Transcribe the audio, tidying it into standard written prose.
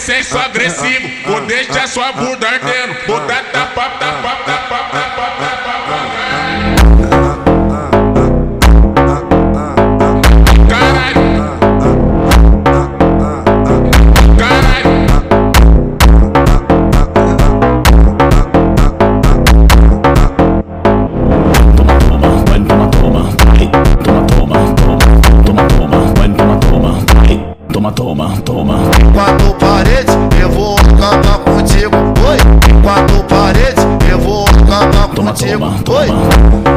senso agressivo, vou deixar sua bunda ardendo, vou dar tapa, tapa, tapa, tapa, tapa. Caralho, caralho. Toma. Quatro paredes, eu vou acabar contigo. Oi, quatro paredes, eu vou acabar contigo. Oi.